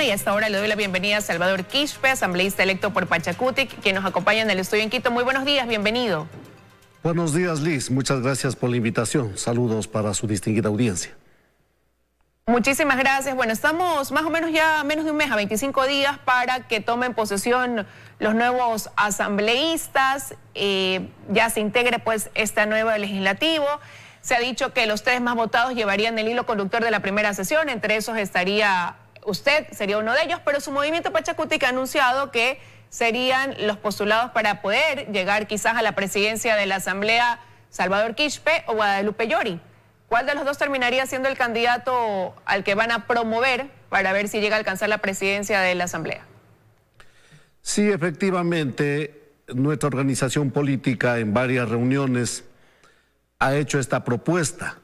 Y a esta hora le doy la bienvenida a Salvador Quispe, asambleísta electo por Pachacutic, quien nos acompaña en el estudio en Quito. Muy buenos días, bienvenido. Buenos días, Liz. Muchas gracias por la invitación. Saludos para su distinguida audiencia. Muchísimas gracias. Bueno, estamos más o menos ya menos de un mes, a 25 días, para que tomen posesión los nuevos asambleístas. Ya se integre pues este nuevo legislativo. Se ha dicho que los 3 más votados llevarían el hilo conductor de la primera sesión. Entre esos estaría usted, sería uno de ellos, pero su movimiento Pachacutic ha anunciado que serían los postulados para poder llegar quizás a la presidencia de la Asamblea Salvador Quispe o Guadalupe Llori. ¿Cuál de los dos terminaría siendo el candidato al que van a promover para ver si llega a alcanzar la presidencia de la Asamblea? Sí, efectivamente, nuestra organización política en varias reuniones ha hecho esta propuesta,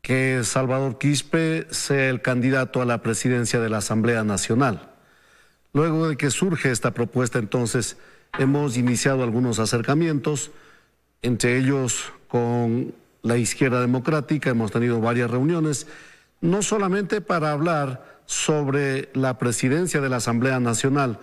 que Salvador Quispe sea el candidato a la presidencia de la Asamblea Nacional. Luego de que surge esta propuesta, entonces, hemos iniciado algunos acercamientos, entre ellos con la izquierda democrática. Hemos tenido varias reuniones, no solamente para hablar sobre la presidencia de la Asamblea Nacional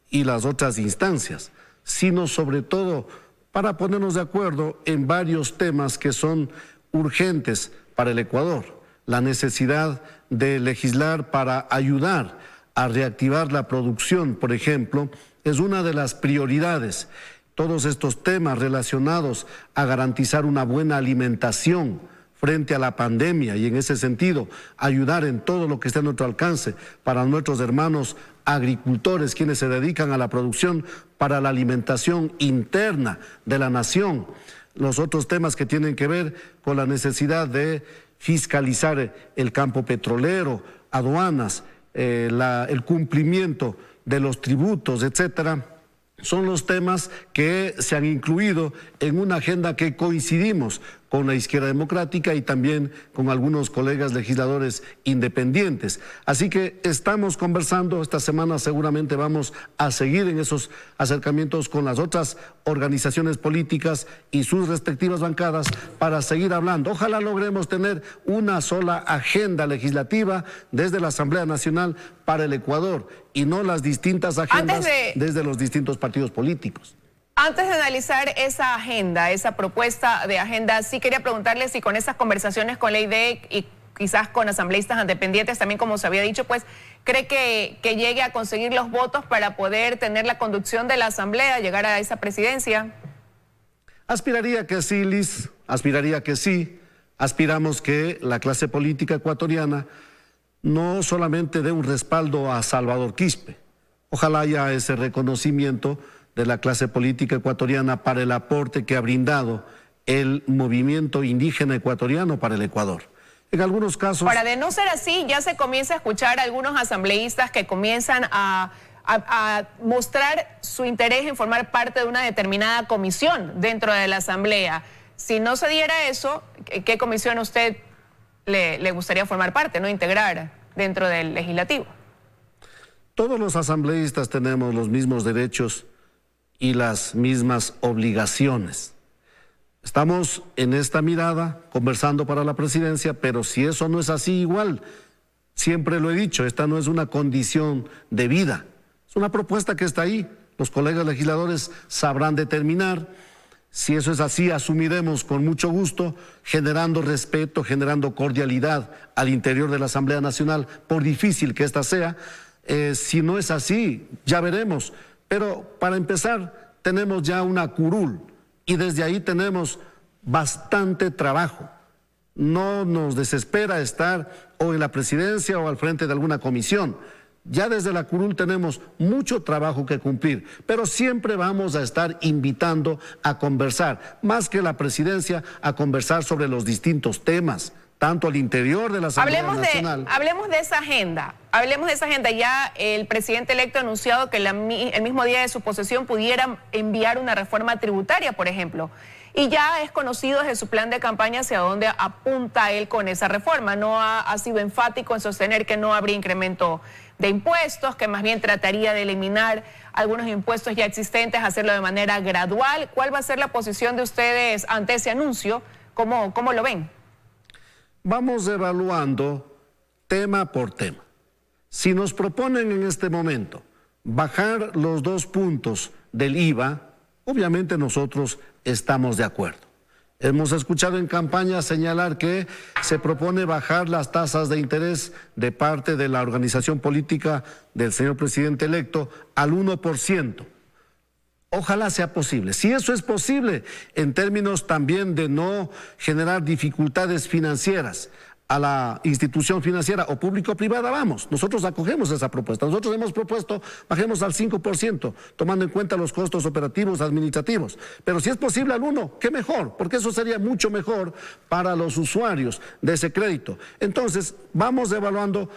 y las otras instancias, sino sobre todo para ponernos de acuerdo en varios temas que son urgentes para el Ecuador. La necesidad de legislar para ayudar a reactivar la producción, por ejemplo, es una de las prioridades. Todos estos temas relacionados a garantizar una buena alimentación frente a la pandemia y en ese sentido ayudar en todo lo que esté a nuestro alcance para nuestros hermanos agricultores, quienes se dedican a la producción para la alimentación interna de la nación. Los otros temas que tienen que ver con la necesidad de fiscalizar el campo petrolero, aduanas, el cumplimiento de los tributos, etcétera, son los temas que se han incluido en una agenda que coincidimos con la izquierda democrática y también con algunos colegas legisladores independientes. Así que estamos conversando, esta semana seguramente vamos a seguir en esos acercamientos con las otras organizaciones políticas y sus respectivas bancadas para seguir hablando. Ojalá logremos tener una sola agenda legislativa desde la Asamblea Nacional para el Ecuador y no las distintas agendas desde los distintos partidos políticos. Antes de analizar esa agenda, esa propuesta de agenda, sí quería preguntarle si con esas conversaciones con la IDEC y quizás con asambleístas independientes, también como se había dicho, pues, ¿cree que llegue a conseguir los votos para poder tener la conducción de la Asamblea, llegar a esa presidencia? Aspiraría que sí, Liz, aspiraría que sí. Aspiramos que la clase política ecuatoriana no solamente dé un respaldo a Salvador Quispe, ojalá haya ese reconocimiento de la clase política ecuatoriana para el aporte que ha brindado el movimiento indígena ecuatoriano para el Ecuador. En algunos casos... Para de no ser así, ya se comienza a escuchar a algunos asambleístas que comienzan a mostrar su interés en formar parte de una determinada comisión dentro de la Asamblea. Si no se diera eso, ¿qué comisión a usted le gustaría formar parte, no integrar dentro del legislativo? Todos los asambleístas tenemos los mismos derechos y las mismas obligaciones. Estamos en esta mirada conversando para la presidencia, pero si eso no es así, igual, siempre lo he dicho, esta no es una condición de vida, es una propuesta que está ahí. Los colegas legisladores sabrán determinar. Si eso es así, asumiremos con mucho gusto, generando respeto, generando cordialidad al interior de la Asamblea Nacional, por difícil que ésta sea. Si no es así, ya veremos. Pero para empezar, tenemos ya una curul y desde ahí tenemos bastante trabajo. No nos desespera estar o en la presidencia o al frente de alguna comisión. Ya desde la curul tenemos mucho trabajo que cumplir, pero siempre vamos a estar invitando a conversar, más que la presidencia, a conversar sobre los distintos temas, tanto al interior de la Asamblea Nacional. Hablemos de esa agenda. Hablemos de esa agenda. Ya el presidente electo ha anunciado que el mismo día de su posesión pudiera enviar una reforma tributaria, por ejemplo. Y ya es conocido desde su plan de campaña hacia dónde apunta él con esa reforma. No ha sido enfático en sostener que no habría incremento de impuestos, que más bien trataría de eliminar algunos impuestos ya existentes, hacerlo de manera gradual. ¿Cuál va a ser la posición de ustedes ante ese anuncio? ¿Cómo lo ven? Vamos evaluando tema por tema. Si nos proponen en este momento bajar los 2 puntos del IVA, obviamente nosotros estamos de acuerdo. Hemos escuchado en campaña señalar que se propone bajar las tasas de interés de parte de la organización política del señor presidente electo al 1%. Ojalá sea posible. Si eso es posible, en términos también de no generar dificultades financieras a la institución financiera o público-privada, vamos, nosotros acogemos esa propuesta. Nosotros hemos propuesto, bajemos al 5%, tomando en cuenta los costos operativos, administrativos. Pero si es posible al 1%, qué mejor, porque eso sería mucho mejor para los usuarios de ese crédito. Entonces, vamos evaluando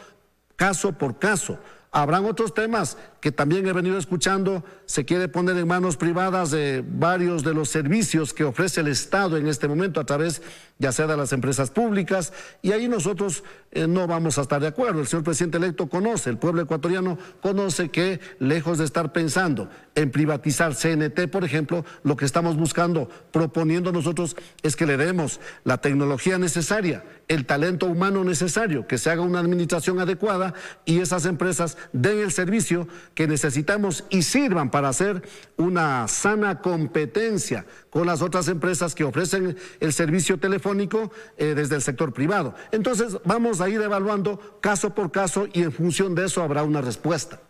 caso por caso. Habrán otros temas que también he venido escuchando. Se quiere poner en manos privadas de varios de los servicios que ofrece el Estado en este momento a través ya sea de las empresas públicas, y ahí nosotros no vamos a estar de acuerdo. El señor presidente electo conoce, el pueblo ecuatoriano conoce que lejos de estar pensando en privatizar CNT, por ejemplo, lo que estamos buscando, proponiendo nosotros, es que le demos la tecnología necesaria, el talento humano necesario, que se haga una administración adecuada y esas empresas den el servicio que necesitamos y sirvan para hacer una sana competencia con las otras empresas que ofrecen el servicio telefónico desde el sector privado. Entonces vamos a ir evaluando caso por caso y en función de eso habrá una respuesta.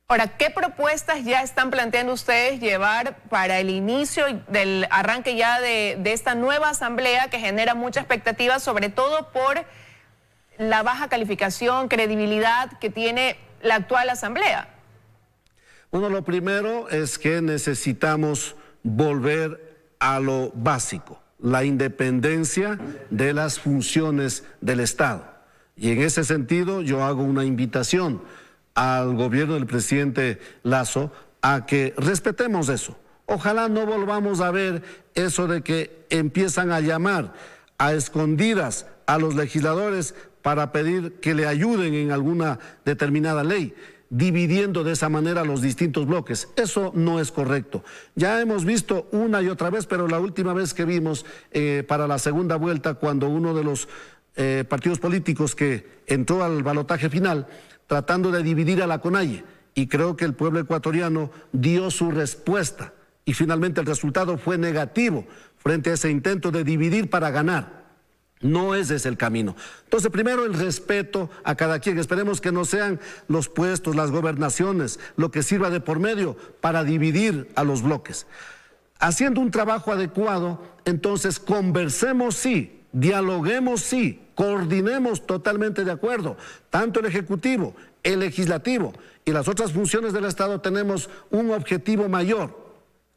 Ahora, ¿qué propuestas ya están planteando ustedes llevar para el inicio del arranque ya de esta nueva asamblea que genera mucha expectativa, sobre todo por la baja calificación, credibilidad que tiene la actual asamblea? Bueno, lo primero es que necesitamos volver a lo básico, la independencia de las funciones del Estado. Y en ese sentido yo hago una invitación al gobierno del presidente Lasso a que respetemos eso. Ojalá no volvamos a ver eso de que empiezan a llamar a escondidas a los legisladores para pedir que le ayuden en alguna determinada ley, dividiendo de esa manera los distintos bloques. Eso no es correcto. Ya hemos visto una y otra vez, pero la última vez que vimos para la segunda vuelta, cuando uno de los partidos políticos que entró al balotaje final, tratando de dividir a la CONAIE, y creo que el pueblo ecuatoriano dio su respuesta, y finalmente el resultado fue negativo frente a ese intento de dividir para ganar. No ese es el camino. Entonces, primero el respeto a cada quien. Esperemos que no sean los puestos, las gobernaciones, lo que sirva de por medio para dividir a los bloques. Haciendo un trabajo adecuado, entonces conversemos sí, dialoguemos sí, coordinemos totalmente de acuerdo. Tanto el Ejecutivo, el Legislativo y las otras funciones del Estado tenemos un objetivo mayor: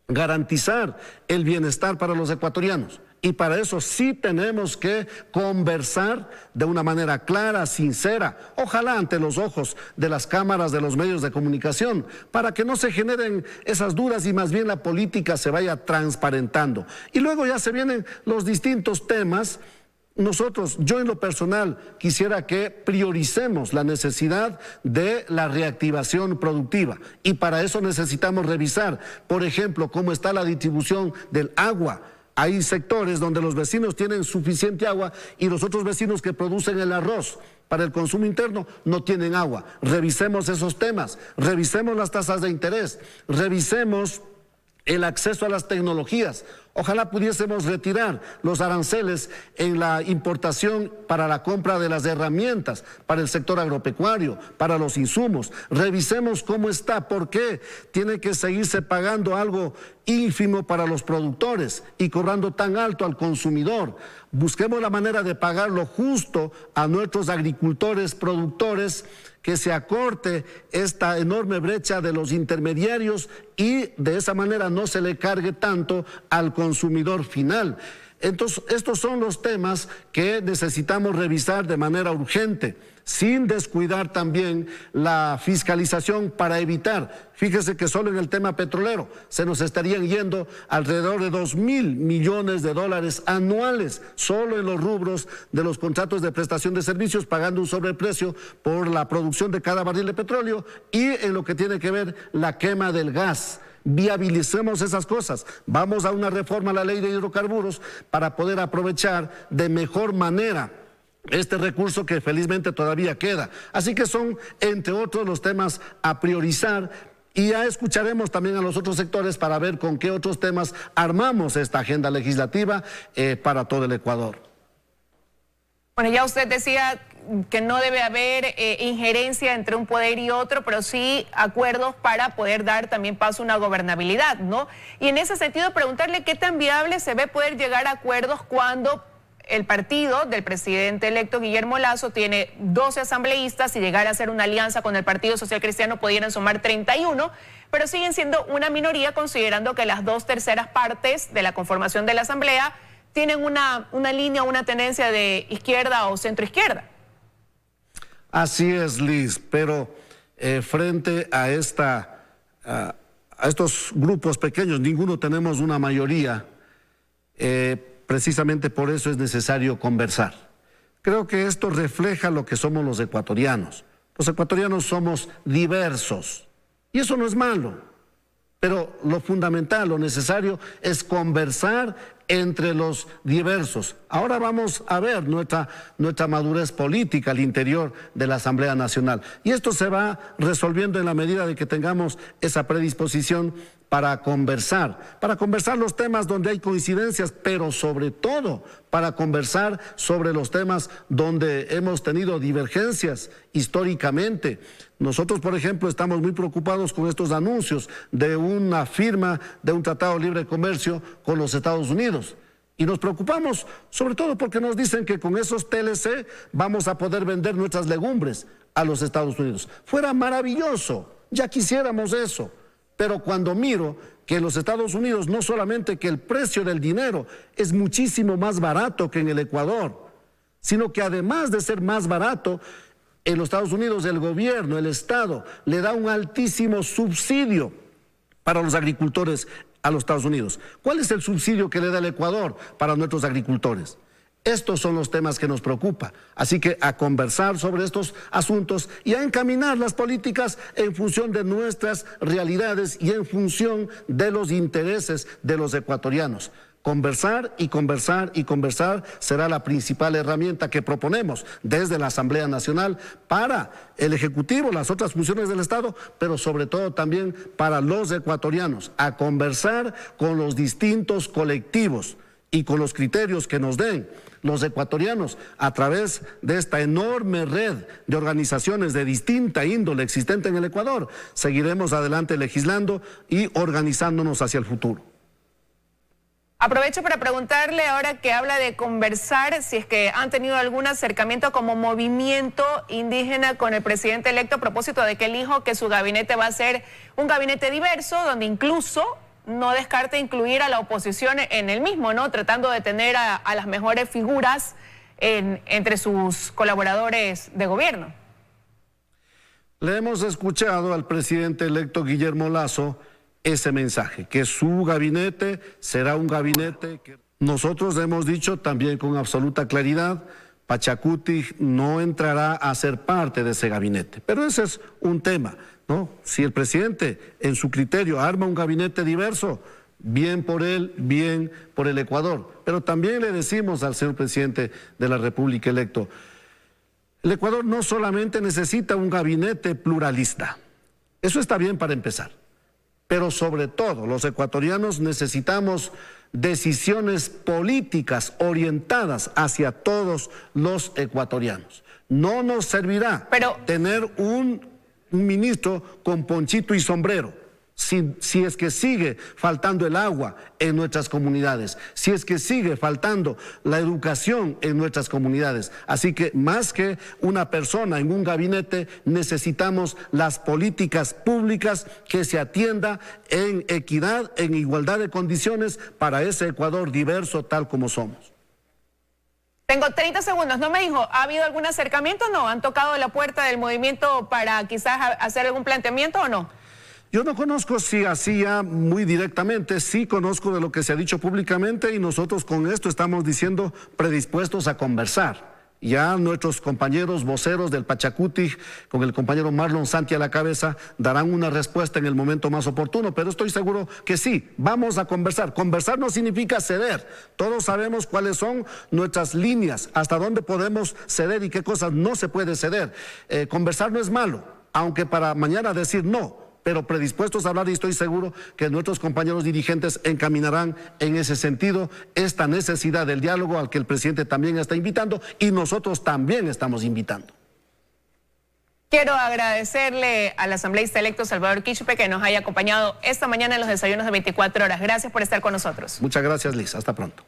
garantizar el bienestar para los ecuatorianos. Y para eso sí tenemos que conversar de una manera clara, sincera, ojalá ante los ojos de las cámaras de los medios de comunicación, para que no se generen esas dudas y más bien la política se vaya transparentando. Y luego ya se vienen los distintos temas. Nosotros, yo en lo personal, quisiera que prioricemos la necesidad de la reactivación productiva, y para eso necesitamos revisar, por ejemplo, cómo está la distribución del agua. Hay sectores donde los vecinos tienen suficiente agua y los otros vecinos que producen el arroz para el consumo interno no tienen agua. Revisemos esos temas, revisemos las tasas de interés, revisemos el acceso a las tecnologías. Ojalá pudiésemos retirar los aranceles en la importación para la compra de las herramientas para el sector agropecuario, para los insumos. Revisemos cómo está, por qué tiene que seguirse pagando algo ínfimo para los productores y cobrando tan alto al consumidor. Busquemos la manera de pagar lo justo a nuestros agricultores, productores, que se acorte esta enorme brecha de los intermediarios y de esa manera no se le cargue tanto al consumidor final. Entonces, estos son los temas que necesitamos revisar de manera urgente, sin descuidar también la fiscalización para evitar. Fíjese que solo en el tema petrolero se nos estarían yendo alrededor de $2.000 millones anuales, solo en los rubros de los contratos de prestación de servicios, pagando un sobreprecio por la producción de cada barril de petróleo, y en lo que tiene que ver la quema del gas. Viabilicemos esas cosas. Vamos a una reforma a la ley de hidrocarburos para poder aprovechar de mejor manera este recurso que felizmente todavía queda. Así que son, entre otros, los temas a priorizar. Y ya escucharemos también a los otros sectores para ver con qué otros temas armamos esta agenda legislativa para todo el Ecuador. Bueno, ya usted decía que no debe haber injerencia entre un poder y otro, pero sí acuerdos para poder dar también paso a una gobernabilidad, ¿no? Y en ese sentido, preguntarle qué tan viable se ve poder llegar a acuerdos cuando el partido del presidente electo Guillermo Lasso tiene 12 asambleístas y llegar a hacer una alianza con el Partido Social Cristiano pudieran sumar 31, pero siguen siendo una minoría considerando que las 2/3 partes de la conformación de la asamblea tienen una línea, una tendencia de izquierda o centroizquierda. Así es, Liz, pero frente a estos grupos pequeños, ninguno tenemos una mayoría. Precisamente por eso es necesario conversar. Creo que esto refleja lo que somos los ecuatorianos. Los ecuatorianos somos diversos y eso no es malo, pero lo fundamental, lo necesario es conversar entre los diversos. Ahora vamos a ver nuestra madurez política al interior de la Asamblea Nacional y esto se va resolviendo en la medida de que tengamos esa predisposición para conversar los temas donde hay coincidencias, pero sobre todo para conversar sobre los temas donde hemos tenido divergencias históricamente. Nosotros, por ejemplo, estamos muy preocupados con estos anuncios de una firma de un tratado de libre comercio con los Estados Unidos. Y nos preocupamos sobre todo porque nos dicen que con esos TLC vamos a poder vender nuestras legumbres a los Estados Unidos. Fuera maravilloso, ya quisiéramos eso. Pero cuando miro que en los Estados Unidos no solamente que el precio del dinero es muchísimo más barato que en el Ecuador, sino que además de ser más barato, en los Estados Unidos el gobierno, el Estado, le da un altísimo subsidio para los agricultores a los Estados Unidos. ¿Cuál es el subsidio que le da el Ecuador para nuestros agricultores? Estos son los temas que nos preocupan. Así que a conversar sobre estos asuntos y a encaminar las políticas en función de nuestras realidades y en función de los intereses de los ecuatorianos. Conversar y conversar y conversar será la principal herramienta que proponemos desde la Asamblea Nacional para el Ejecutivo, las otras funciones del Estado, pero sobre todo también para los ecuatorianos, a conversar con los distintos colectivos y con los criterios que nos den los ecuatorianos a través de esta enorme red de organizaciones de distinta índole existente en el Ecuador. Seguiremos adelante legislando y organizándonos hacia el futuro. Aprovecho para preguntarle, ahora que habla de conversar, si es que han tenido algún acercamiento como movimiento indígena con el presidente electo a propósito de que él dijo que su gabinete va a ser un gabinete diverso, donde incluso no descarte incluir a la oposición en el mismo, ¿no? Tratando de tener a las mejores figuras entre sus colaboradores de gobierno. Le hemos escuchado al presidente electo Guillermo Lasso ese mensaje, que su gabinete será un gabinete que nosotros hemos dicho también con absoluta claridad, Pachacuti no entrará a ser parte de ese gabinete. Pero ese es un tema, ¿no? Si el presidente en su criterio arma un gabinete diverso, bien por él, bien por el Ecuador. Pero también le decimos al señor presidente de la República electo, el Ecuador no solamente necesita un gabinete pluralista, eso está bien para empezar. Pero sobre todo, los ecuatorianos necesitamos decisiones políticas orientadas hacia todos los ecuatorianos. No nos servirá tener un ministro con ponchito y sombrero. Si es que sigue faltando el agua en nuestras comunidades, si es que sigue faltando la educación en nuestras comunidades. Así que más que una persona en un gabinete, necesitamos las políticas públicas que se atienda en equidad, en igualdad de condiciones para ese Ecuador diverso tal como somos. Tengo 30 segundos, no me dijo, ¿ha habido algún acercamiento o no? ¿Han tocado la puerta del movimiento para quizás hacer algún planteamiento o no? Yo no conozco si hacía muy directamente, sí conozco de lo que se ha dicho públicamente y nosotros con esto estamos diciendo predispuestos a conversar Ya nuestros compañeros voceros del Pachacuti, con el compañero Marlon Santi a la cabeza, darán una respuesta en el momento más oportuno, pero estoy seguro que sí, vamos a conversar. Conversar no significa ceder. Todos sabemos cuáles son nuestras líneas, hasta dónde podemos ceder y qué cosas no se puede ceder. Conversar no es malo, aunque para mañana decir no, pero predispuestos a hablar, y estoy seguro que nuestros compañeros dirigentes encaminarán en ese sentido esta necesidad del diálogo al que el presidente también está invitando y nosotros también estamos invitando. Quiero agradecerle al asambleísta electo Salvador Quispe que nos haya acompañado esta mañana en los desayunos de 24 horas. Gracias por estar con nosotros. Muchas gracias, Liz. Hasta pronto.